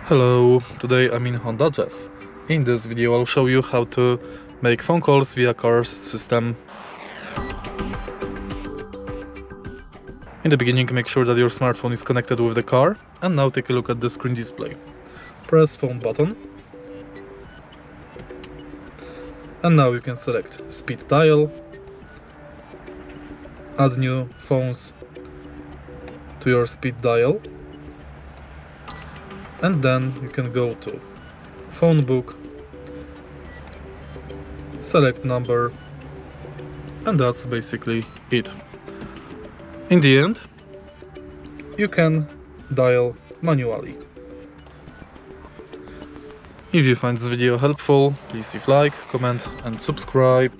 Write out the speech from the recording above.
Hello, today I'm in Honda Jazz. In this video I'll show you how to make phone calls via car's system. In the beginning, make sure that your smartphone is connected with the car, and now take a look at the screen display. Press phone button, and now you can select speed dial, add new phones to your speed dial, and then you can go to phone book, select number, and that's basically it. In the end, you can dial manually. If you find this video helpful, please leave like, comment and subscribe.